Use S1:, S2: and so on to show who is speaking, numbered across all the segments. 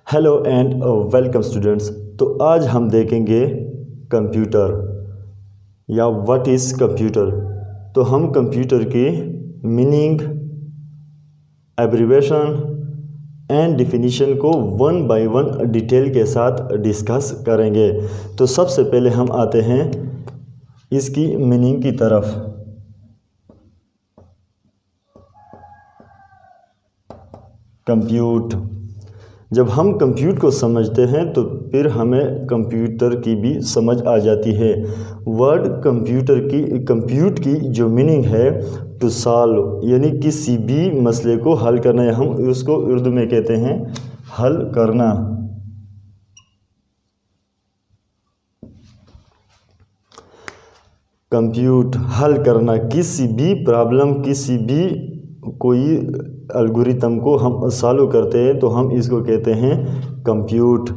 S1: Hello and welcome students. तो आज हम देखेंगे कंप्यूटर या व्हाट इज़ कंप्यूटर। तो हम कंप्यूटर की मीनिंग, एब्रीवेशन एंड डिफिनीशन को वन बाय वन डिटेल के साथ डिस्कस करेंगे। तो सबसे पहले हम आते हैं इसकी मीनिंग की तरफ। कंप्यूट, जब हम कंप्यूट को समझते हैं तो फिर हमें कंप्यूटर की भी समझ आ जाती है। वर्ड कंप्यूट की जो मीनिंग है टू सॉल्व, यानी किसी भी मसले को हल करना, या हम उसको उर्दू में कहते हैं हल करना। कंप्यूट हल करना, किसी भी प्रॉब्लम, किसी भी कोई एल्गोरिथम को हम सॉल्व करते हैं तो हम इसको कहते हैं कंप्यूट।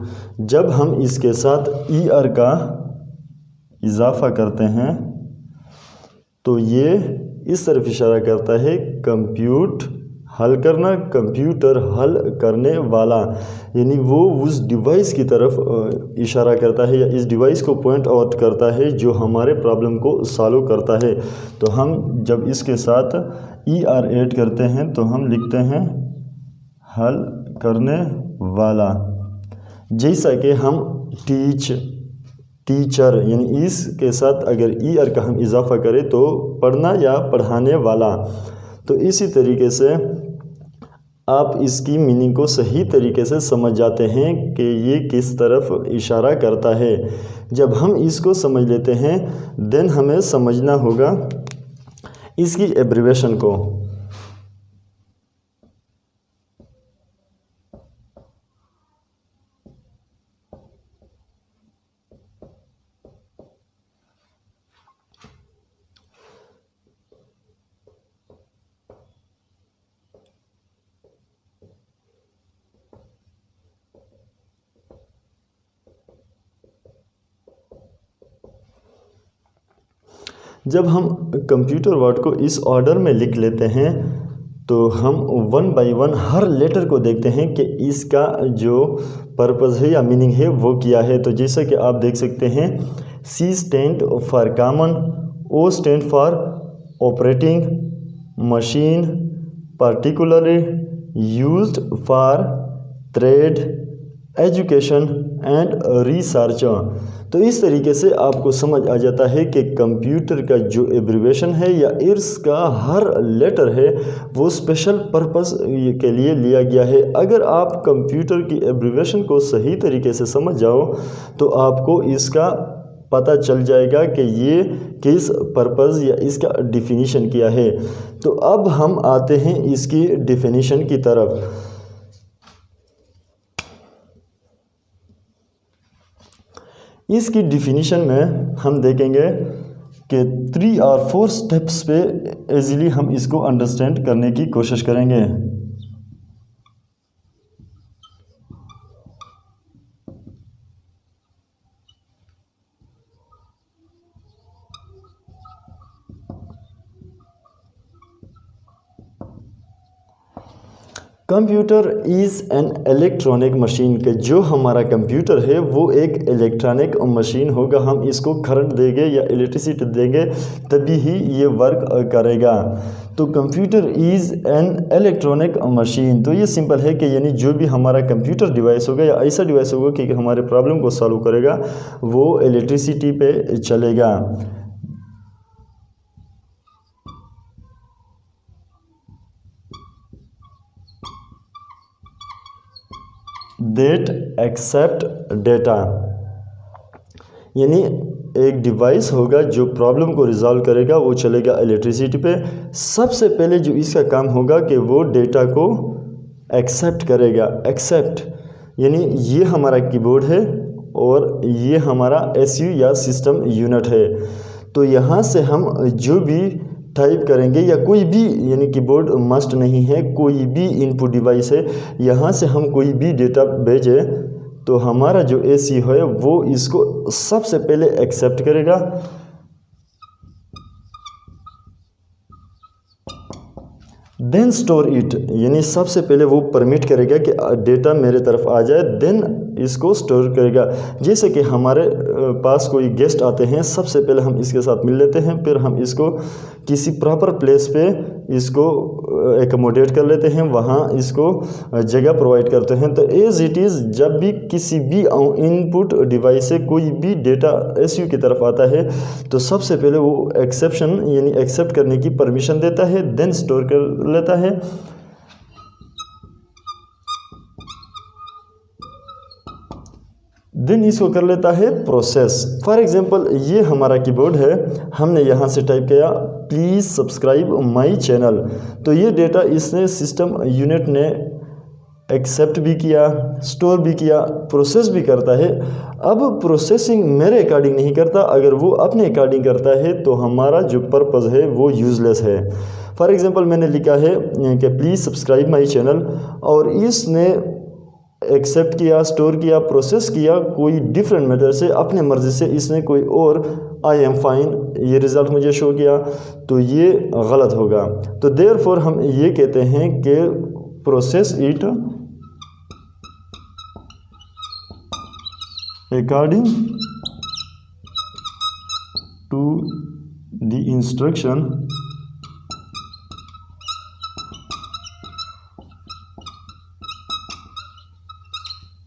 S1: जब हम इसके साथ ईआर का इजाफा करते हैं तो ये इस तरफ इशारा करता है कंप्यूट हल करना, कंप्यूटर हल करने वाला, यानी वो उस डिवाइस की तरफ इशारा करता है या इस डिवाइस को पॉइंट आउट करता है जो हमारे प्रॉब्लम को सॉल्व करता है। तो हम जब इसके साथ ER ऐड करते हैं तो हम लिखते हैं हल करने वाला। जैसा कि हम टीचर, यानी इसके साथ अगर ER का हम इजाफा करें तो पढ़ना या पढ़ाने वाला। तो इसी तरीके से आप इसकी मीनिंग को सही तरीके से समझ जाते हैं कि ये किस तरफ इशारा करता है। जब हम इसको समझ लेते हैं देन हमें समझना होगा इसकी एब्रीवेशन को। जब हम कंप्यूटर वर्ड को इस ऑर्डर में लिख लेते हैं तो हम वन बाय वन हर लेटर को देखते हैं कि इसका जो पर्पज़ है या मीनिंग है वो क्या है। तो जैसा कि आप देख सकते हैं, C stand for common, O stand for operating machine, particularly used for trade, education and research. तो इस तरीके से आपको समझ आ जाता है कि कंप्यूटर का जो एब्रीवेशन है या इसका हर लेटर है वो स्पेशल पर्पस के लिए लिया गया है। अगर आप कंप्यूटर की एब्रीवेशन को सही तरीके से समझ जाओ तो आपको इसका पता चल जाएगा कि ये किस पर्पस या इसका डिफिनीशन क्या है। तो अब हम आते हैं इसकी डिफिनीशन की तरफ। इसकी डिफिनीशन में हम देखेंगे कि 3 और 4 स्टेप्स पे इजीली हम इसको अंडरस्टैंड करने की कोशिश करेंगे। Computer is an electronic machine, के जो हमारा कंप्यूटर है वो एक इलेक्ट्रॉनिक मशीन होगा। हम इसको करंट देंगे या इलेक्ट्रिसिटी देंगे तभी ही ये वर्क करेगा। तो computer is an electronic machine, तो ये सिंपल है कि यानी जो भी हमारा कंप्यूटर डिवाइस होगा या ऐसा डिवाइस होगा कि हमारे प्रॉब्लम को सॉल्व करेगा वो इलेक्ट्रिसिटी पे चलेगा। That accept data, यानी एक डिवाइस होगा जो प्रॉब्लम को रिजॉल्व करेगा, वो चलेगा इलेक्ट्रिसिटी पे। सबसे पहले जो इसका काम होगा कि वो डेटा को एक्सेप्ट करेगा। एक्सेप्ट यानी ये हमारा कीबोर्ड है और ये हमारा SU या सिस्टम यूनिट है। तो यहाँ से हम जो भी टाइप करेंगे या कोई भी, यानी कीबोर्ड मस्ट नहीं है, कोई भी इनपुट डिवाइस है, यहाँ से हम कोई भी डेटा भेजें तो हमारा जो AC है वो इसको सबसे पहले एक्सेप्ट करेगा। देन स्टोर इट, यानी सबसे पहले वो परमिट करेगा कि डेटा मेरे तरफ आ जाए, देन इसको स्टोर करेगा। जैसे कि हमारे पास कोई गेस्ट आते हैं, सबसे पहले हम इसके साथ मिल लेते हैं, फिर हम इसको किसी प्रॉपर प्लेस पे इसको एकोमोडेट कर लेते हैं, वहाँ इसको जगह प्रोवाइड करते हैं। तो एज इट इज़ जब भी किसी भी इनपुट डिवाइस से कोई भी डेटा एसयू की तरफ आता है तो सबसे पहले वो एक्सेप्शन यानी एक्सेप्ट करने की परमिशन देता है, देन स्टोर कर लेता है। देन इसको कर लेता है प्रोसेस। फॉर एग्जांपल ये हमारा कीबोर्ड है, हमने यहाँ से टाइप किया प्लीज़ सब्सक्राइब माय चैनल, तो ये डेटा इसने सिस्टम यूनिट ने एक्सेप्ट भी किया, स्टोर भी किया, प्रोसेस भी करता है। अब प्रोसेसिंग मेरे अकॉर्डिंग नहीं करता, अगर वो अपने अकॉर्डिंग करता है तो हमारा जो पर्पज़ है वो यूज़लेस है। फॉर एग्जांपल मैंने लिखा है कि प्लीज़ सब्सक्राइब माय चैनल, और इसने एक्सेप्ट किया, स्टोर किया, प्रोसेस किया कोई डिफरेंट मेथड से, अपने मर्ज़ी से इसने कोई और आई एम फाइन ये रिज़ल्ट मुझे शो किया, तो ये गलत होगा। तो देयरफॉर हम ये कहते हैं कि process it according to the instruction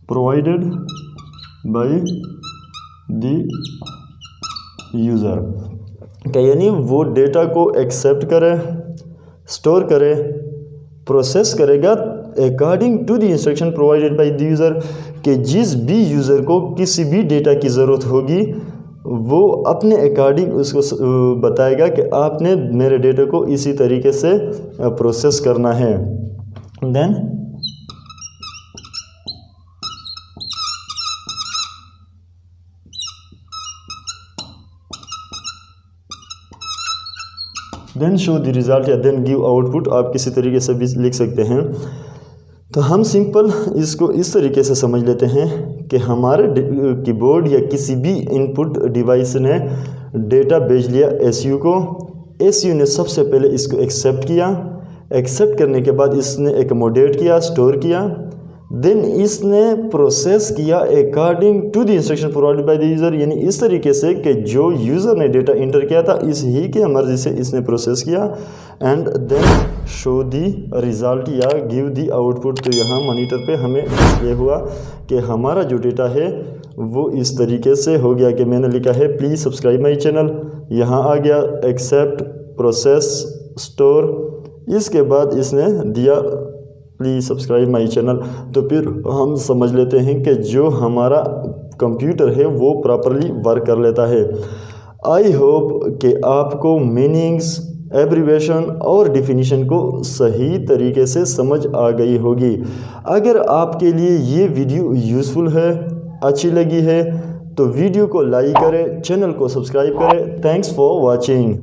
S1: provided by the user। यानी वो डेटा को एक्सेप्ट करे, स्टोर करे, प्रोसेस करेगा according to the instruction provided by the user, कि जिस भी यूज़र को किसी भी डेटा की ज़रूरत होगी वो अपने अकॉर्डिंग उसको बताएगा कि आपने मेरे डेटा को इसी तरीके से प्रोसेस करना है। देन शो द रिज़ल्ट या देन गिव आउटपुट, आप किसी तरीके से भी लिख सकते हैं। तो हम सिंपल इसको इस तरीके से समझ लेते हैं कि हमारे कीबोर्ड या किसी भी इनपुट डिवाइस ने डेटा भेज लिया एसयू को, एसयू ने सबसे पहले इसको एक्सेप्ट किया, एक्सेप्ट करने के बाद इसने एकोमोडेट किया, स्टोर किया, देन इसने प्रोसेस किया according to the instruction provided by the user, यानी इस तरीके से कि जो यूज़र ने डेटा इंटर किया था इस ही के मर्ज़ी से इसने प्रोसेस किया, and then show the result या गिव दी आउटपुट। तो यहाँ मॉनिटर पे हमें डिस्प्ले हुआ कि हमारा जो डेटा है वो इस तरीके से हो गया कि मैंने लिखा है प्लीज़ सब्सक्राइब माई चैनल, यहाँ आ गया एक्सेप्ट, प्रोसेस, स्टोर, इसके बाद इसने दिया प्लीज़ सब्सक्राइब माई चैनल। तो फिर हम समझ लेते हैं कि जो हमारा कंप्यूटर है वो प्रॉपरली वर्क कर लेता है। आई होप कि आपको मीनिंग्स, एब्रीवेशन और डिफिनीशन को सही तरीके से समझ आ गई होगी। अगर आपके लिए ये वीडियो यूज़फुल है, अच्छी लगी है, तो वीडियो को लाइक करें, चैनल को सब्सक्राइब करें। Thanks for watching.